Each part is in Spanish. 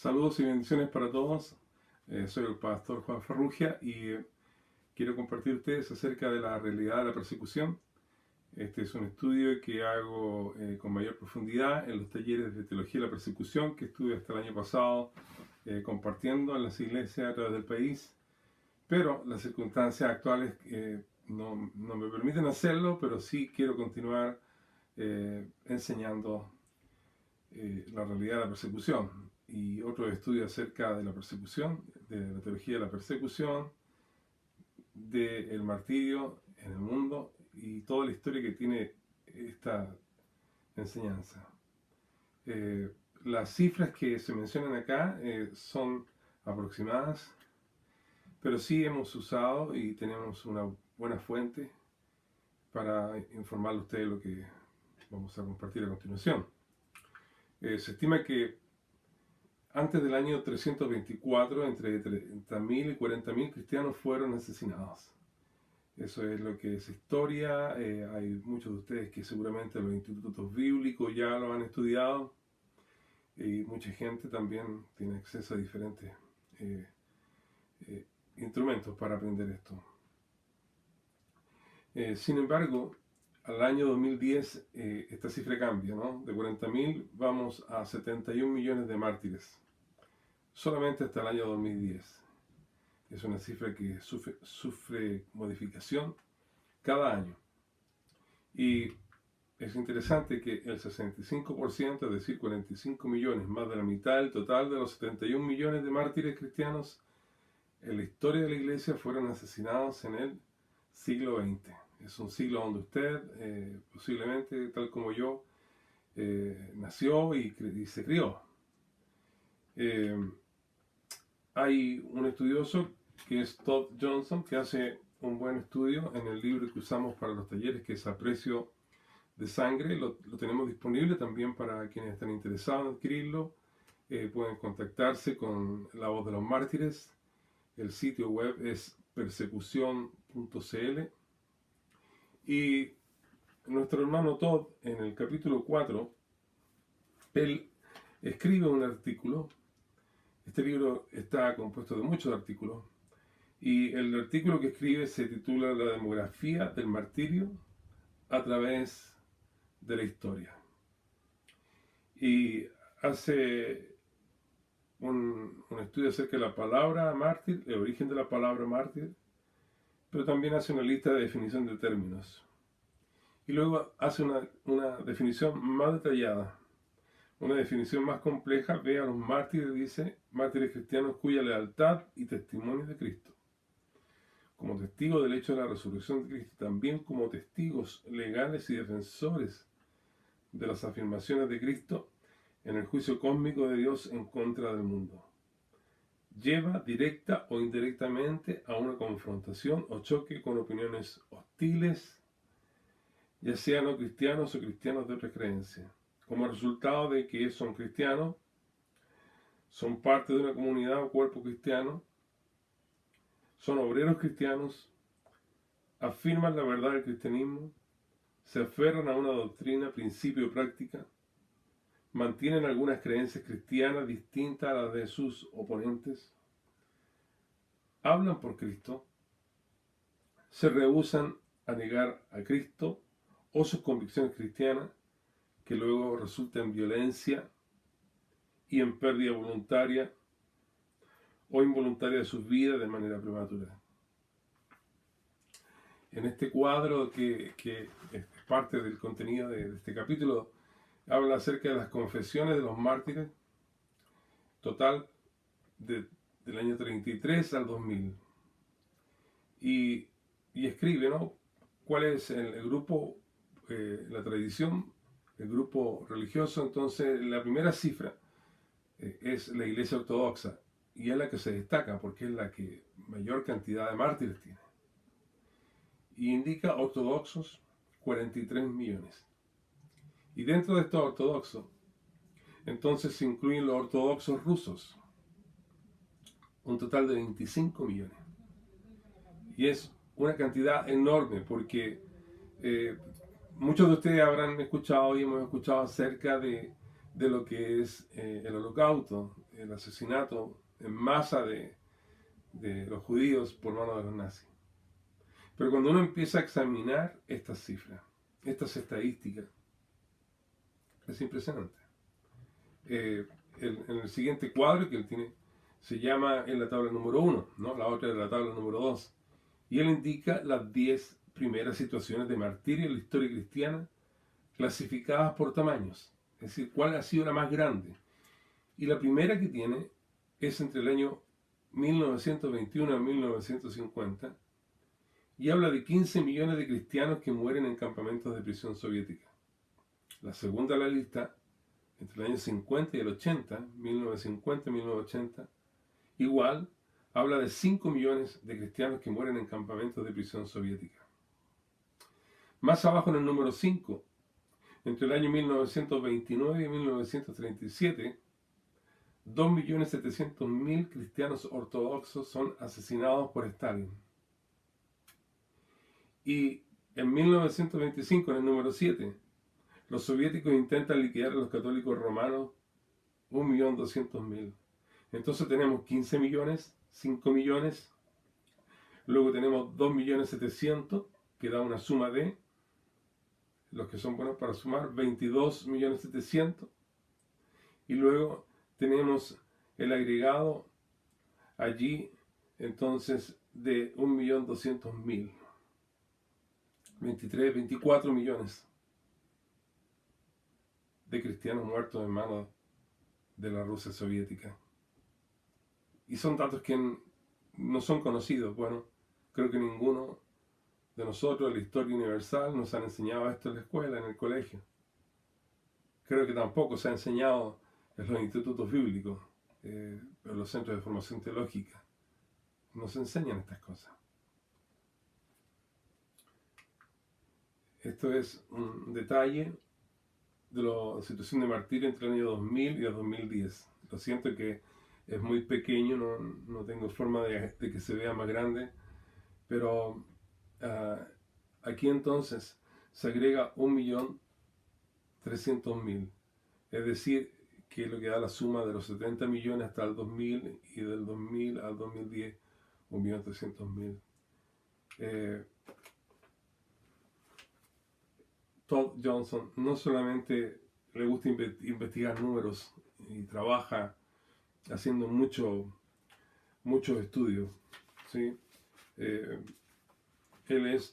Saludos y bendiciones para todos. Soy el pastor Juan Ferrugia y quiero compartir con ustedes acerca de la realidad de la persecución. Este es un estudio que hago con mayor profundidad en los talleres de teología de la persecución que estuve hasta el año pasado compartiendo en las iglesias a través del país. Pero las circunstancias actuales no me permiten hacerlo, pero sí quiero continuar enseñando la realidad de la persecución y otros estudios acerca de la persecución, de la teología de la persecución, del martirio en el mundo y toda la historia que tiene esta enseñanza. Las cifras que se mencionan acá son aproximadas, pero sí hemos usado y tenemos una buena fuente para informarle a ustedes lo que vamos a compartir a continuación. Se estima que antes del año 324, entre 30.000 y 40.000 cristianos fueron asesinados. Eso es lo que es historia. Hay muchos de ustedes que seguramente los institutos bíblicos ya lo han estudiado. Y mucha gente también tiene acceso a diferentes instrumentos para aprender esto. Sin embargo, al año 2010 esta cifra cambia, ¿no? De 40.000 vamos a 71 millones de mártires. Solamente hasta el año 2010. Es una cifra que sufre modificación cada año. Y es interesante que el 65%, es decir, 45 millones, más de la mitad del total de los 71 millones de mártires cristianos en la historia de la Iglesia fueron asesinados en el siglo XX. Es un siglo donde usted, posiblemente, tal como yo, nació y se crió. Hay un estudioso que es Todd Johnson, que hace un buen estudio en el libro que usamos para los talleres, que es A Precio de Sangre. Lo tenemos disponible también para quienes están interesados en adquirirlo. Pueden contactarse con La Voz de los Mártires. El sitio web es persecución.cl. Y nuestro hermano Todd, en el capítulo 4, él escribe un artículo. Este libro está compuesto de muchos artículos y el artículo que escribe se titula La demografía del martirio a través de la historia. Y hace un estudio acerca de la palabra mártir, el origen de la palabra mártir, pero también hace una lista de definición de términos. Y luego hace una definición más detallada. Una definición más compleja ve a los mártires, dice, mártires cristianos cuya lealtad y testimonio de Cristo, como testigos del hecho de la resurrección de Cristo, también como testigos legales y defensores de las afirmaciones de Cristo en el juicio cósmico de Dios en contra del mundo. Lleva directa o indirectamente a una confrontación o choque con opiniones hostiles, ya sean no cristianos o cristianos de otra creencia. Como resultado de que son cristianos, son parte de una comunidad o cuerpo cristiano, son obreros cristianos, afirman la verdad del cristianismo, se aferran a una doctrina, principio o práctica, mantienen algunas creencias cristianas distintas a las de sus oponentes, hablan por Cristo, se rehúsan a negar a Cristo o sus convicciones cristianas, que luego resulta en violencia y en pérdida voluntaria o involuntaria de sus vidas de manera prematura. En este cuadro que es parte del contenido de este capítulo, habla acerca de las confesiones de los mártires, total del año 33 al 2000. Y escribe, ¿no?, cuál es el grupo, la tradición, el grupo religioso. Entonces, la primera cifra es la Iglesia Ortodoxa, y es la que se destaca porque es la que mayor cantidad de mártires tiene. Y indica ortodoxos 43 millones. Y dentro de estos ortodoxos, entonces se incluyen los ortodoxos rusos, un total de 25 millones. Y es una cantidad enorme porque muchos de ustedes habrán escuchado y hemos escuchado acerca de lo que es el Holocausto, el asesinato en masa de los judíos por mano de los nazis. Pero cuando uno empieza a examinar estas cifras, estas estadísticas, es impresionante. En el siguiente cuadro que él tiene, se llama en la tabla número 1, ¿no? La otra es la tabla número 2. Y él indica las 10 primeras situaciones de martirio en la historia cristiana, clasificadas por tamaños. Es decir, cuál ha sido la más grande. Y la primera que tiene es entre el año 1921 a 1950, y habla de 15 millones de cristianos que mueren en campamentos de prisión soviética. La segunda de la lista, entre el año 50 y el 80, 1950 y 1980, igual habla de 5 millones de cristianos que mueren en campamentos de prisión soviética. Más abajo en el número 5, entre el año 1929 y 1937, 2.700.000 cristianos ortodoxos son asesinados por Stalin. Y en 1925, en el número 7, los soviéticos intentan liquidar a los católicos romanos 1.200.000. Entonces tenemos 15 millones, 5 millones, luego tenemos 2.700.000, que da una suma de, los que son buenos para sumar, 22.700.000, y luego tenemos el agregado allí, entonces, de 1.200.000. 23, 24 millones de cristianos muertos en manos de la Rusia soviética. Y son datos que no son conocidos. Bueno, creo que ninguno de nosotros, la historia universal, nos han enseñado esto en la escuela, en el colegio. Creo que tampoco se ha enseñado en los institutos bíblicos, en los centros de formación teológica. No se enseñan estas cosas. Esto es un detalle de la situación de martirio entre el año 2000 y el 2010. Lo siento que es muy pequeño, no tengo forma de que se vea más grande, pero aquí entonces se agrega 1.300.000, es decir, que es lo que da la suma de los 70 millones hasta el 2000, y del 2000 al 2010, 1.300.000. Todd Johnson no solamente le gusta investigar números y trabaja haciendo muchos estudios, ¿sí?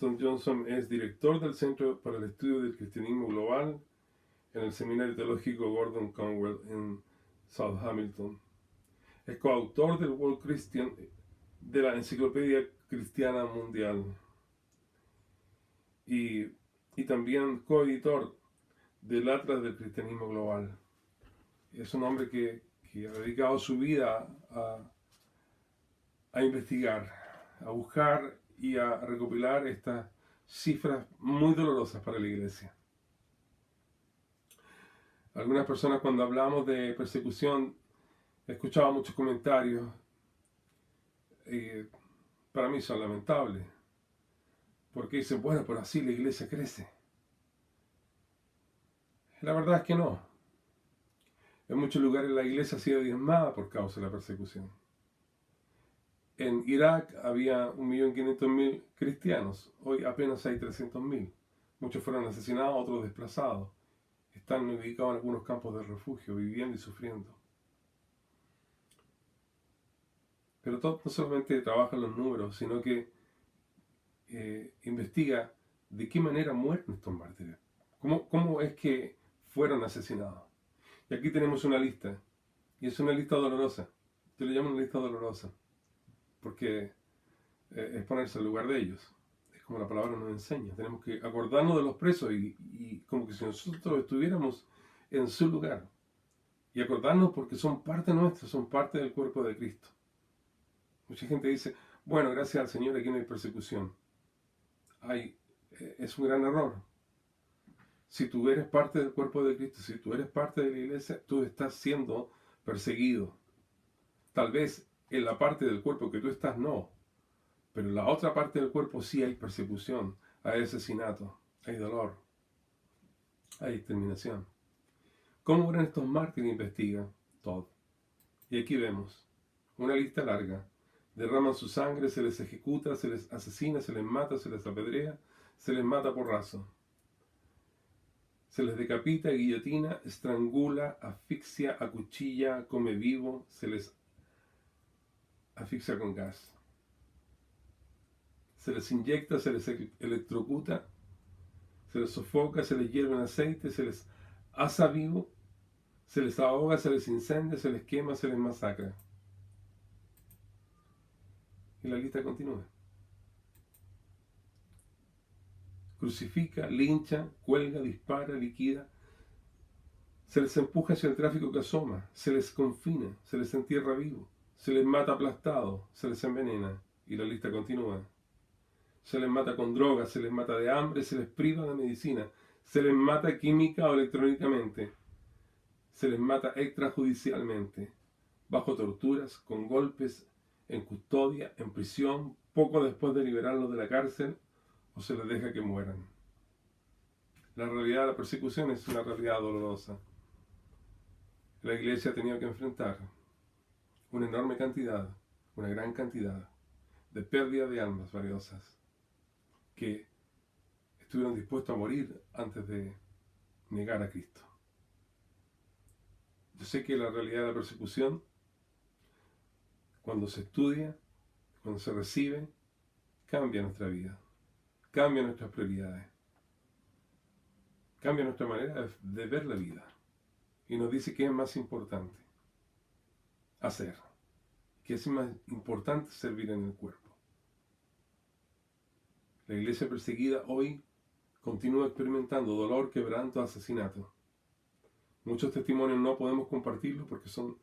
Todd Johnson es director del Centro para el Estudio del Cristianismo Global en el Seminario Teológico Gordon Conwell en South Hamilton. Es coautor del World Christian, de la Enciclopedia Cristiana Mundial, y también coeditor del Atlas del Cristianismo Global. Es un hombre que ha dedicado su vida a investigar, a buscar y a recopilar estas cifras muy dolorosas para la iglesia. Algunas personas, cuando hablamos de persecución, escuchaba muchos comentarios, para mí son lamentables, porque dicen, bueno, pero así la iglesia crece. La verdad es que no. En muchos lugares la iglesia ha sido diezmada por causa de la persecución. En Irak había 1.500.000 cristianos, hoy apenas hay 300.000. Muchos fueron asesinados, otros desplazados. Están ubicados en algunos campos de refugio, viviendo y sufriendo. Pero Todd no solamente trabaja en los números, sino que investiga de qué manera mueren estos mártires. ¿Cómo es que fueron asesinados? Y aquí tenemos una lista, y es una lista dolorosa. Yo le llamo una lista dolorosa, porque es ponerse al lugar de ellos. Es como la palabra nos enseña. Tenemos que acordarnos de los presos y como que si nosotros estuviéramos en su lugar. Y acordarnos porque son parte nuestra, son parte del cuerpo de Cristo. Mucha gente dice, bueno, gracias al Señor aquí no hay persecución. Es un gran error. Si tú eres parte del cuerpo de Cristo, si tú eres parte de la iglesia, tú estás siendo perseguido. Tal vez en la parte del cuerpo que tú estás no, pero en la otra parte del cuerpo sí hay persecución, hay asesinato, hay dolor, hay exterminación. ¿Cómo eran estos mártires? Investiga Todd. Y aquí vemos una lista larga. Derraman su sangre, se les ejecuta, se les asesina, se les mata, se les apedrea, se les mata por raso. Se les decapita, guillotina, estrangula, asfixia, acuchilla, come vivo, se les asfixia con gas. Se les inyecta, se les electrocuta, se les sofoca, se les hierve en aceite, se les asa vivo, se les ahoga, se les incendia, se les quema, se les masacra. Y la lista continúa. Crucifica, lincha, cuelga, dispara, liquida. Se les empuja hacia el tráfico que asoma, se les confina, se les entierra vivo, se les mata aplastado, se les envenena. Y la lista continúa. Se les mata con drogas, se les mata de hambre, se les priva de medicina, se les mata química o electrónicamente, se les mata extrajudicialmente, bajo torturas, con golpes, en custodia, en prisión, poco después de liberarlos de la cárcel, o se les deja que mueran. La realidad de la persecución es una realidad dolorosa. La iglesia ha tenido que enfrentar una enorme cantidad, una gran cantidad de pérdida de almas valiosas que estuvieron dispuestos a morir antes de negar a Cristo. Yo sé que la realidad de la persecución, cuando se estudia, cuando se recibe, cambia nuestra vida, cambia nuestras prioridades, cambia nuestra manera de ver la vida y nos dice qué es más importante hacer, qué es más importante servir en el cuerpo. La iglesia perseguida hoy continúa experimentando dolor, quebranto, asesinato. Muchos testimonios no podemos compartirlos porque son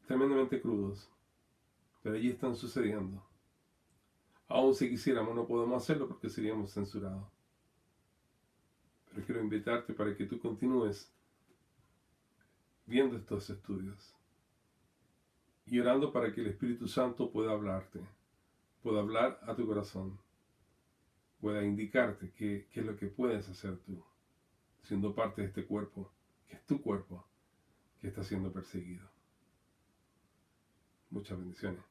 tremendamente crudos, pero allí están sucediendo. Aún si quisiéramos no podemos hacerlo porque seríamos censurados. Pero quiero invitarte para que tú continúes viendo estos estudios y orando para que el Espíritu Santo pueda hablarte, pueda hablar a tu corazón, pueda indicarte qué es lo que puedes hacer tú, siendo parte de este cuerpo, que es tu cuerpo, que está siendo perseguido. Muchas bendiciones.